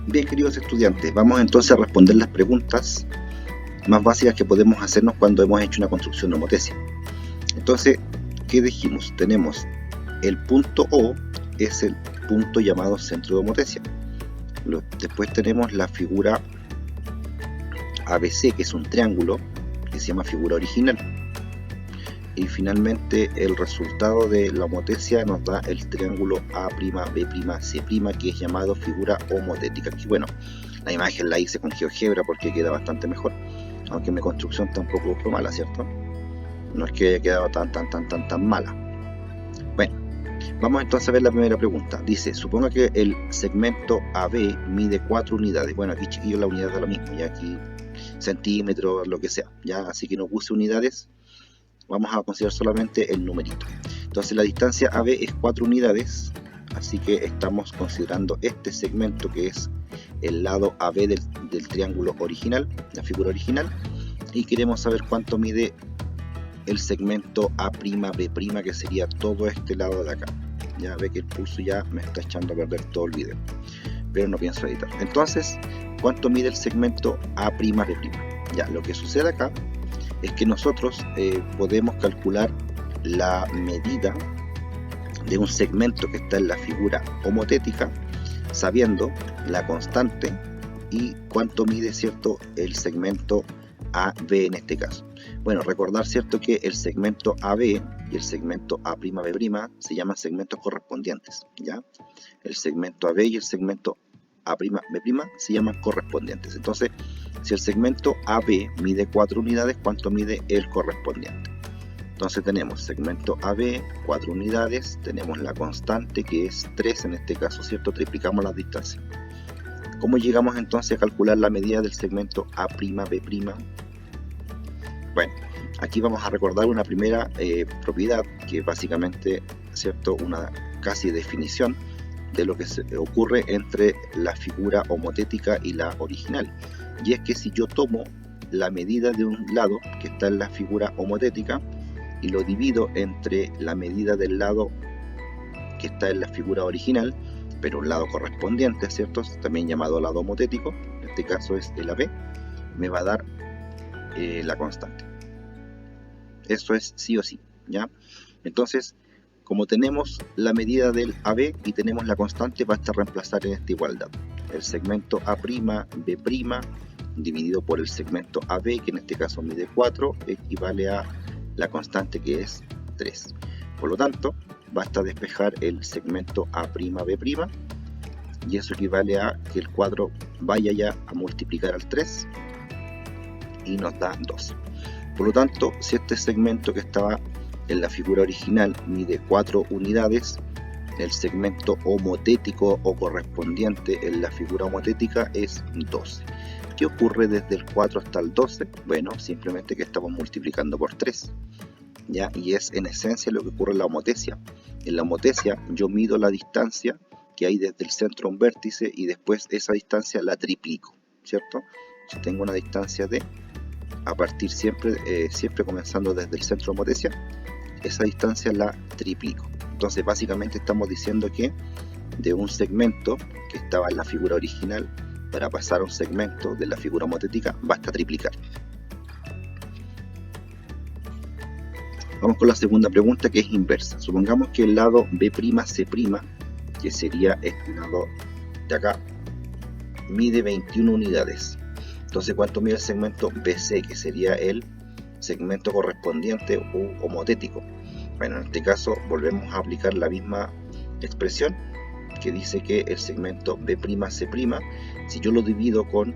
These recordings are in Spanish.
Bien, queridos estudiantes, vamos entonces a responder las preguntas más básicas que podemos hacernos cuando hemos hecho una construcción de homotesia. Entonces, ¿qué dijimos? Tenemos el punto O, es el punto llamado centro de homotesia. Después tenemos la figura ABC, que es un triángulo, que se llama figura original. Y finalmente el resultado de la homotesia nos da el triángulo A'B', C', que es llamado figura homotética. Aquí, bueno, la imagen la hice con GeoGebra porque queda bastante mejor, aunque mi construcción tampoco fue mala, ¿cierto? No es que haya quedado tan mala. Bueno, vamos entonces a ver la primera pregunta. Dice, suponga que el segmento AB mide 4 unidades. Bueno, aquí, chiquillos, la unidad da lo mismo, ya aquí centímetros, lo que sea, ya, así que no puse unidades. Vamos a considerar solamente el numerito. Entonces la distancia AB es 4 unidades, así que estamos considerando este segmento que es el lado AB del triángulo original, la figura original, y queremos saber cuánto mide el segmento A'B', que sería todo este lado de acá. Ya ve que el pulso ya me está echando a perder todo el video, pero no pienso editar. Entonces, ¿cuánto mide el segmento A'B'? Ya, lo que sucede acá es que nosotros podemos calcular la medida de un segmento que está en la figura homotética sabiendo la constante y cuánto mide, ¿cierto?, el segmento AB en este caso. Bueno, recordar, ¿cierto?, que el segmento AB y el segmento A'B' se llaman segmentos correspondientes, ¿ya? El segmento AB y el segmento A'B' se llaman correspondientes. Entonces, si el segmento AB mide 4 unidades, ¿cuánto mide el correspondiente? Entonces tenemos segmento AB, 4 unidades, tenemos la constante que es 3 en este caso, ¿cierto? Triplicamos las distancias. ¿Cómo llegamos entonces a calcular la medida del segmento A'B'? Bueno, aquí vamos a recordar una primera propiedad que básicamente, ¿cierto?, una casi definición de lo que se ocurre entre la figura homotética y la original, y es que si yo tomo la medida de un lado que está en la figura homotética y lo divido entre la medida del lado que está en la figura original, pero un lado correspondiente, ¿cierto?, también llamado lado homotético, en este caso es el AB, me va a dar la constante. Eso es sí o sí, ¿ya? Entonces, como tenemos la medida del AB y tenemos la constante, basta reemplazar en esta igualdad. El segmento A'B' dividido por el segmento AB, que en este caso mide 4, equivale a la constante que es 3. Por lo tanto, basta despejar el segmento A'B' y eso equivale a que el 4 vaya ya a multiplicar al 3 y nos da 2. Por lo tanto, si este segmento que estaba en la figura original mide 4 unidades, el segmento homotético o correspondiente en la figura homotética es 12. ¿Qué ocurre desde el 4 hasta el 12? Bueno, simplemente que estamos multiplicando por 3, ¿ya? Y es en esencia lo que ocurre en la homotesia. En la homotesia yo mido la distancia que hay desde el centro a un vértice y después esa distancia la triplico, ¿cierto? Si tengo una distancia de, a partir siempre comenzando desde el centro de homotesia, esa distancia la triplico. Entonces básicamente estamos diciendo que de un segmento que estaba en la figura original para pasar a un segmento de la figura homotética basta triplicar. Vamos con la segunda pregunta, que es inversa. Supongamos que el lado B'C', que sería este lado de acá, mide 21 unidades. Entonces, ¿cuánto mide el segmento BC, que sería el segmento correspondiente o homotético? Bueno, en este caso volvemos a aplicar la misma expresión que dice que el segmento B'C', si yo lo divido con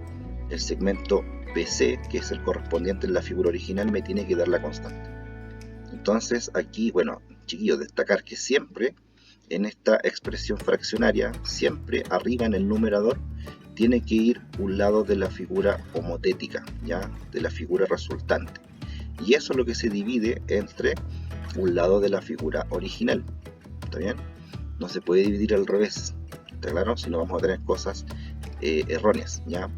el segmento BC, que es el correspondiente en la figura original, me tiene que dar la constante. Entonces aquí, bueno, chiquillos, destacar que siempre en esta expresión fraccionaria, siempre arriba en el numerador tiene que ir un lado de la figura homotética, ¿ya?, de la figura resultante, y eso es lo que se divide entre un lado de la figura original. ¿Está bien? No se puede dividir al revés, ¿está claro? Si no vamos a tener cosas erróneas, ¿ya?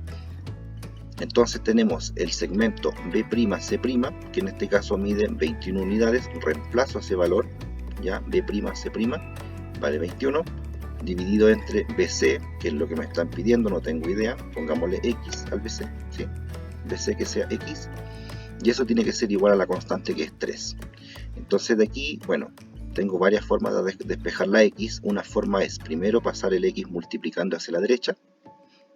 Entonces tenemos el segmento B'C', que en este caso mide 21 unidades, reemplazo ese valor, ¿ya? B'C' vale 21, dividido entre BC, que es lo que me están pidiendo, no tengo idea, pongámosle X al BC, ¿sí? BC que sea X, y eso tiene que ser igual a la constante que es 3. Entonces de aquí, bueno, tengo varias formas de despejar la X. Una forma es primero pasar el X multiplicando hacia la derecha,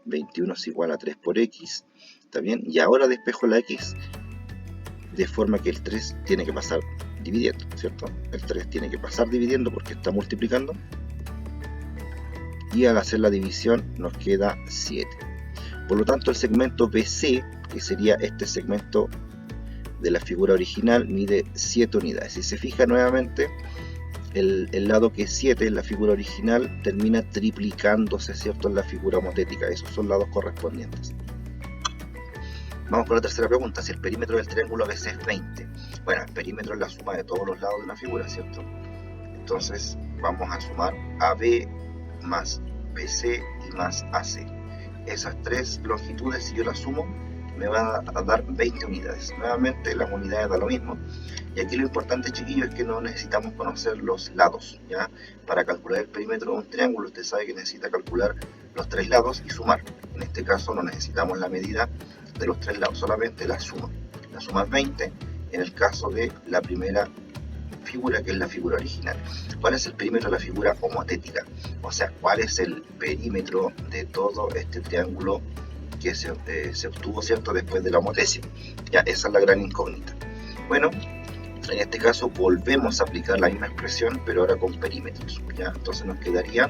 21 es igual a 3 por X, ¿está bien? Y ahora despejo la X de forma que el 3 tiene que pasar dividiendo, ¿cierto? El 3 tiene que pasar dividiendo porque está multiplicando, y al hacer la división nos queda 7. Por lo tanto, el segmento BC, que sería este segmento de la figura original, mide 7 unidades. Si se fija nuevamente, el lado que es 7 en la figura original termina triplicándose, ¿cierto?, en la figura homotética. Esos son lados correspondientes. Vamos con la tercera pregunta. Si el perímetro del triángulo ABC es 20, bueno, el perímetro es la suma de todos los lados de una figura, ¿cierto? Entonces vamos a sumar AB más BC y más AC. Esas tres longitudes, si yo las sumo, me van a dar 20 unidades. Nuevamente las unidades da lo mismo. Y aquí lo importante, chiquillos, es que no necesitamos conocer los lados, ¿ya? Para calcular el perímetro de un triángulo, usted sabe que necesita calcular los tres lados y sumar. En este caso no necesitamos la medida de los tres lados, solamente la suma. La suma es 20 en el caso de la primera figura, que es la figura original. ¿Cuál es el perímetro de la figura homotética? O sea, ¿cuál es el perímetro de todo este triángulo que se obtuvo, ¿cierto?, después de la homotesia? Ya, esa es la gran incógnita. Bueno, en este caso volvemos a aplicar la misma expresión, pero ahora con perímetros, ¿ya? Entonces nos quedaría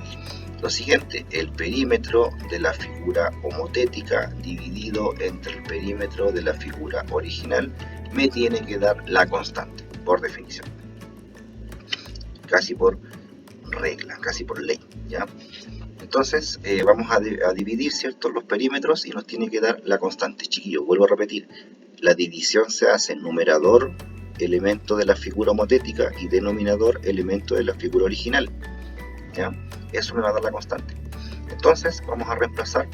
lo siguiente: el perímetro de la figura homotética dividido entre el perímetro de la figura original me tiene que dar la constante, por definición. Casi por regla, casi por ley, ¿ya? Entonces vamos a dividir, ¿cierto?, los perímetros y nos tiene que dar la constante. Chiquillos, vuelvo a repetir, la división se hace en numerador, elemento de la figura homotética, y denominador, elemento de la figura original, ¿ya? Eso me va a dar la constante. Entonces vamos a reemplazar,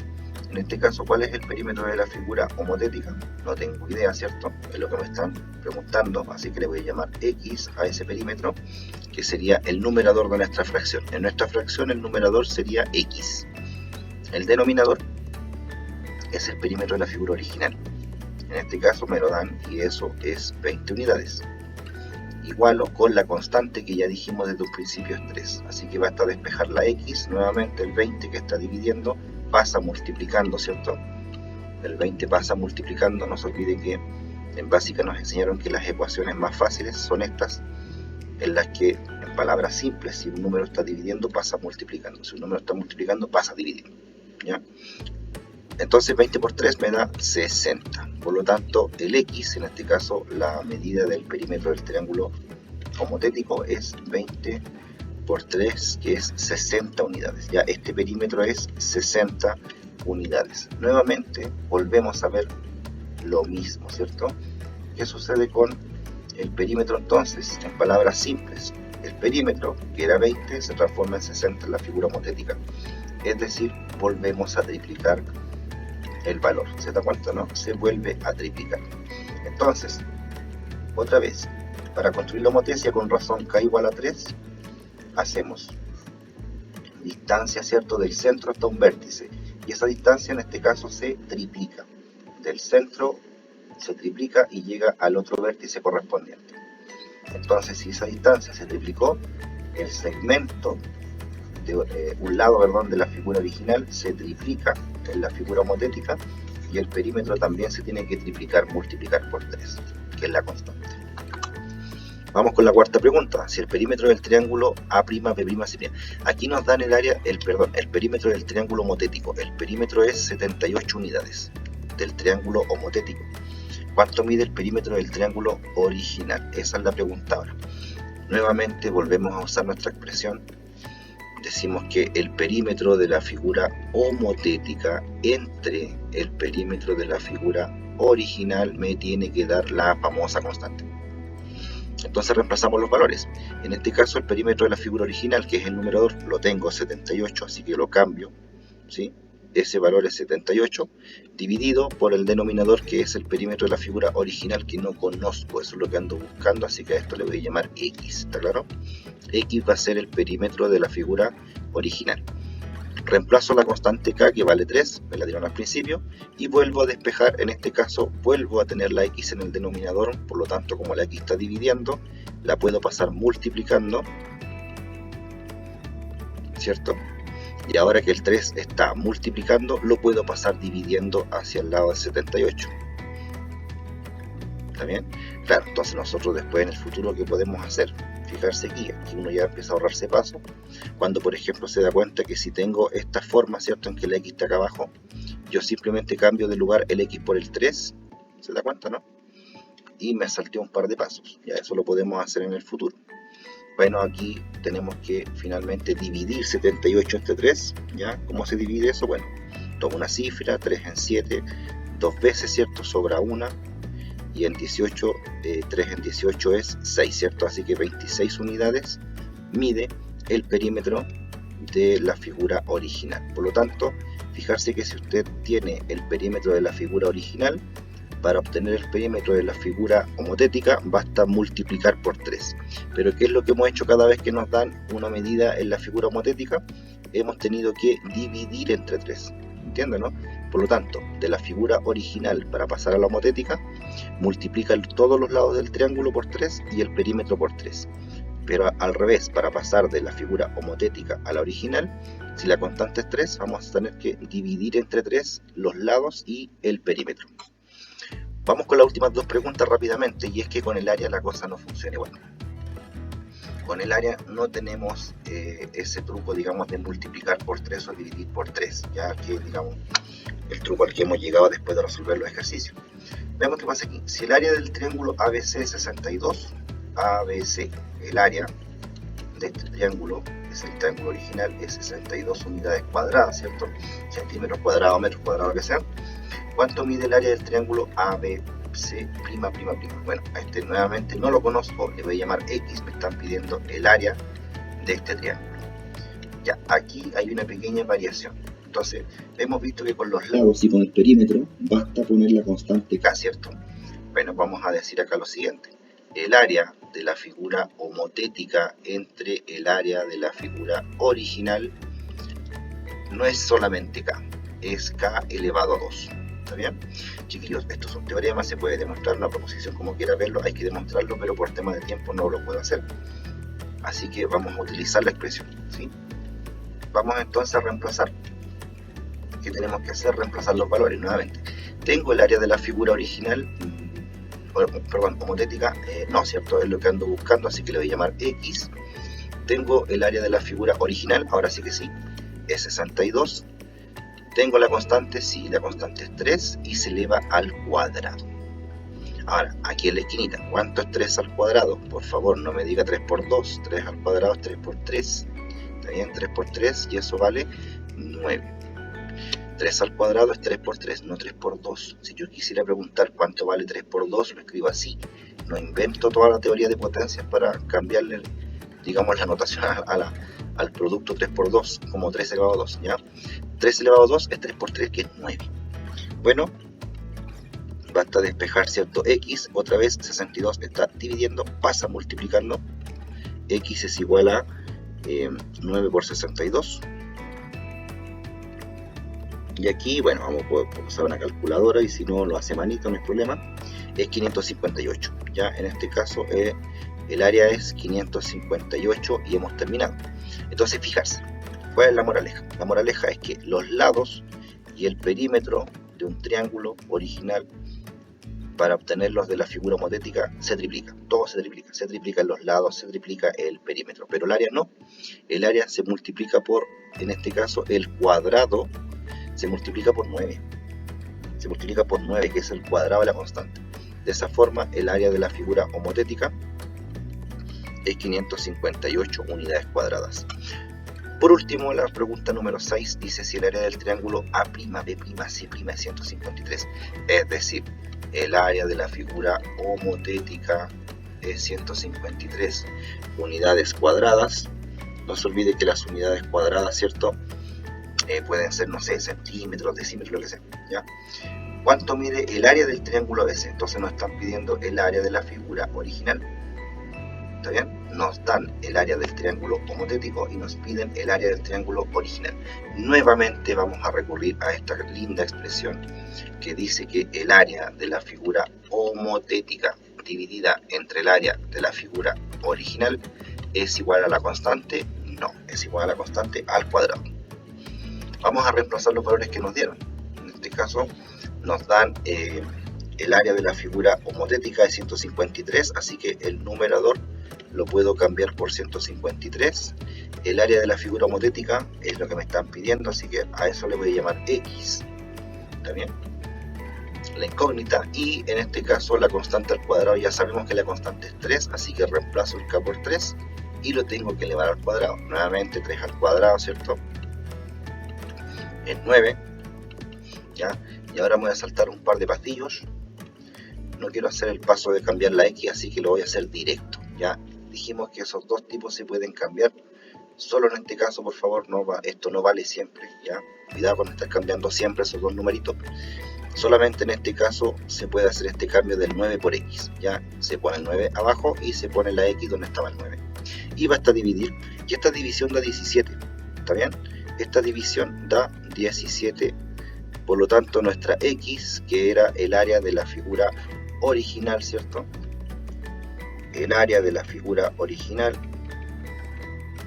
en este caso, ¿cuál es el perímetro de la figura homotética? No tengo idea, ¿cierto? Es lo que me están preguntando, así que le voy a llamar X a ese perímetro, que sería el numerador de nuestra fracción. En nuestra fracción el numerador sería X. El denominador es el perímetro de la figura original. En este caso me lo dan y eso es 20 unidades. Igualo con la constante que ya dijimos desde un principio es 3. Así que basta despejar la X, nuevamente el 20 que está dividiendo pasa multiplicando, ¿cierto? El 20 pasa multiplicando. No se olvide que en básica nos enseñaron que las ecuaciones más fáciles son estas, en las que, en palabras simples, si un número está dividiendo pasa multiplicando, si un número está multiplicando pasa dividiendo, ¿ya? Entonces 20 por 3 me da 60. Por lo tanto, el X, en este caso la medida del perímetro del triángulo homotético, es 20 por 3, que es 60 unidades. Ya este perímetro es 60 unidades. Nuevamente volvemos a ver lo mismo, ¿cierto? ¿Qué sucede con el perímetro entonces? En palabras simples, el perímetro, que era 20, se transforma en 60 en la figura homotética. Es decir, volvemos a triplicar el valor. ¿Se da cuenta, no? Se vuelve a triplicar. Entonces, otra vez, para construir la homotesia con razón k igual a 3, hacemos distancia, ¿cierto?, del centro hasta un vértice. Y esa distancia en este caso se triplica. Del centro se triplica y llega al otro vértice correspondiente. Entonces, si esa distancia se triplicó, el segmento de un lado, perdón, de la figura original se triplica en la figura homotética, y el perímetro también se tiene que triplicar, multiplicar por 3, que es la constante. Vamos con la cuarta pregunta. Si el perímetro del triángulo A'B'C', aquí nos dan el perímetro del triángulo homotético. El perímetro es 78 unidades del triángulo homotético. ¿Cuánto mide el perímetro del triángulo original? Esa es la pregunta ahora. Nuevamente volvemos a usar nuestra expresión. Decimos que el perímetro de la figura homotética entre el perímetro de la figura original me tiene que dar la famosa constante. Entonces reemplazamos los valores. En este caso el perímetro de la figura original, que es el numerador, lo tengo 78, así que lo cambio, ¿sí?, ese valor es 78, dividido por el denominador, que es el perímetro de la figura original, que no conozco, eso es lo que ando buscando, así que a esto le voy a llamar X, ¿está claro? X va a ser el perímetro de la figura original. Reemplazo la constante K, que vale 3, me la dieron al principio, y vuelvo a despejar. En este caso vuelvo a tener la X en el denominador, por lo tanto, como la X está dividiendo, la puedo pasar multiplicando, ¿cierto? Y ahora que el 3 está multiplicando, lo puedo pasar dividiendo hacia el lado de 78. ¿Está bien? Claro, entonces nosotros después en el futuro, ¿qué podemos hacer? Fijarse aquí uno ya empieza a ahorrarse paso. Cuando por ejemplo se da cuenta que si tengo esta forma, ¿cierto? En que el X está acá abajo, yo simplemente cambio de lugar el X por el 3, ¿se da cuenta, no? Y me salté un par de pasos, ya eso lo podemos hacer en el futuro. Bueno, aquí tenemos que finalmente dividir 78 entre 3, ¿ya? ¿Cómo se divide eso? Bueno, tomo una cifra, 3 en 7, 2 veces, ¿cierto? Sobra una, y en 18, 3 en 18 es 6, ¿cierto? Así que 26 unidades mide el perímetro de la figura original. Por lo tanto, fijarse que si usted tiene el perímetro de la figura original, para obtener el perímetro de la figura homotética basta multiplicar por 3. Pero ¿qué es lo que hemos hecho cada vez que nos dan una medida en la figura homotética? Hemos tenido que dividir entre 3. ¿Entienden, no? Por lo tanto, de la figura original para pasar a la homotética, multiplica todos los lados del triángulo por 3 y el perímetro por 3. Pero al revés, para pasar de la figura homotética a la original, si la constante es 3, vamos a tener que dividir entre 3 los lados y el perímetro. Vamos con las últimas dos preguntas rápidamente, y es que con el área la cosa no funciona igual. Con el área no tenemos ese truco, digamos, de multiplicar por 3 o dividir por 3, ya que, digamos, el truco al que hemos llegado después de resolver los ejercicios. Veamos qué pasa aquí. Si el área del triángulo ABC es 62, ABC, el área de este triángulo, es el triángulo original, es 62 unidades cuadradas, ¿cierto? Centímetros cuadrados, metros cuadrados, lo que sea. ¿Cuánto mide el área del triángulo ABC''? Bueno, a este nuevamente no lo conozco, le voy a llamar X, me están pidiendo el área de este triángulo. Ya, aquí hay una pequeña variación. Entonces, hemos visto que con los lados y con el perímetro basta poner la constante K, ¿cierto? Bueno, vamos a decir acá lo siguiente. El área de la figura homotética entre el área de la figura original no es solamente K, es K elevado a 2. ¿Está bien? Chiquillos, esto es un teorema, se puede demostrar una proposición como quiera verlo, hay que demostrarlo, pero por tema de tiempo no lo puedo hacer. Así que vamos a utilizar la expresión, ¿sí? Vamos entonces a reemplazar. ¿Qué tenemos que hacer? Reemplazar los valores nuevamente. Tengo el área de la figura original, perdón, homotética, no, ¿cierto? Es lo que ando buscando, así que le voy a llamar X. Tengo el área de la figura original, ahora sí que sí, es 62. Tengo la constante, sí, la constante es 3 y se eleva al cuadrado. Ahora, aquí en la esquinita, ¿cuánto es 3 al cuadrado? Por favor, no me diga 3 por 2, 3 al cuadrado es 3 por 3. ¿Está bien? 3 por 3 y eso vale 9. 3 al cuadrado es 3 por 3, no 3 por 2. Si yo quisiera preguntar cuánto vale 3 por 2, lo escribo así. No invento toda la teoría de potencias para cambiarle, digamos, la notación al producto 3 por 2, como 3 elevado a 2, ¿ya? 3 elevado a 2 es 3 por 3, que es 9. Bueno, basta despejar, ¿cierto? X, otra vez 62 está dividiendo, pasa multiplicando. X es igual a 9 por 62. Y aquí, bueno, vamos a usar una calculadora, y si no lo hace manito, no hay problema. Es 558. Ya en este caso el área es 558 y hemos terminado. Entonces, fijarse, ¿cuál es la moraleja? La moraleja es que los lados y el perímetro de un triángulo original, para obtenerlos de la figura homotética, se triplica. Todo se triplica. Se triplican los lados, se triplica el perímetro. Pero el área no. El área se multiplica por, en este caso, el cuadrado se multiplica por 9. Se multiplica por 9, que es el cuadrado de la constante. De esa forma, el área de la figura homotética es 558 unidades cuadradas. Por último, la pregunta número 6 dice si el área del triángulo A'B'C' es 153. Es decir, el área de la figura homotética es 153 unidades cuadradas. No se olvide que las unidades cuadradas, ¿cierto?, pueden ser, no sé, centímetros, decímetros, lo que sea, ¿ya? ¿Cuánto mide el área del triángulo ABC? Entonces nos están pidiendo el área de la figura original, ¿está bien? Nos dan el área del triángulo homotético y nos piden el área del triángulo original. Nuevamente vamos a recurrir a esta linda expresión que dice que el área de la figura homotética dividida entre el área de la figura original es igual a la constante. No, es igual a la constante al cuadrado. Vamos a reemplazar los valores que nos dieron. En este caso nos dan el área de la figura homotética es 153, así que el numerador lo puedo cambiar por 153. El área de la figura homotética es lo que me están pidiendo, así que a eso le voy a llamar x, ¿está bien? La incógnita, y en este caso la constante al cuadrado, ya sabemos que la constante es 3, así que reemplazo el k por 3 y lo tengo que elevar al cuadrado. Nuevamente 3 al cuadrado, ¿cierto? Es 9, ¿ya? Y ahora me voy a saltar un par de pasillos. No quiero hacer el paso de cambiar la x, así que lo voy a hacer directo, ¿ya? Dijimos que esos dos tipos se pueden cambiar. Solo en este caso, por favor, esto no vale siempre, ¿ya? Cuidado con estar cambiando siempre esos dos numeritos. Solamente en este caso se puede hacer este cambio del 9 por x, ¿ya? Se pone el 9 abajo y se pone la x donde estaba el 9. Y basta dividir, y esta división da 17, ¿está bien? Esta división da 17, por lo tanto nuestra x, que era el área de la figura original, ¿cierto? El área de la figura original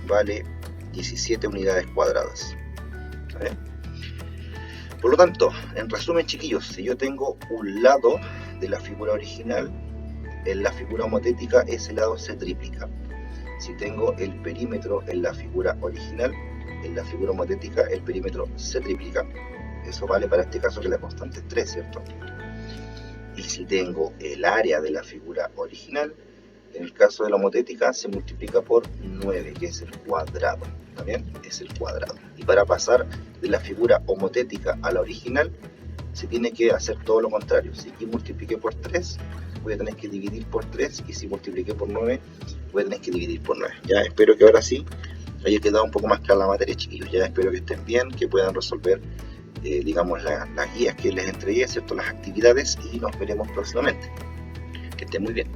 vale 17 unidades cuadradas, ¿está bien? Por lo tanto, en resumen, chiquillos, si yo tengo un lado de la figura original, en la figura homotética ese lado se triplica. Si tengo el perímetro en la figura original, en la figura homotética el perímetro se triplica. Eso vale para este caso que la constante es 3, ¿cierto? Y si tengo el área de la figura original, en el caso de la homotética se multiplica por 9, que es el cuadrado, ¿está bien? Es el cuadrado. Y para pasar de la figura homotética a la original, se tiene que hacer todo lo contrario. Si aquí multipliqué por 3, voy a tener que dividir por 3, y si multipliqué por 9, voy a tener que dividir por 9. Ya espero que ahora sí haya quedado un poco más clara la materia, chiquillos. Ya espero que estén bien, que puedan resolver digamos las guías que les entregué, ¿cierto? Las actividades, y nos veremos próximamente. Que estén muy bien.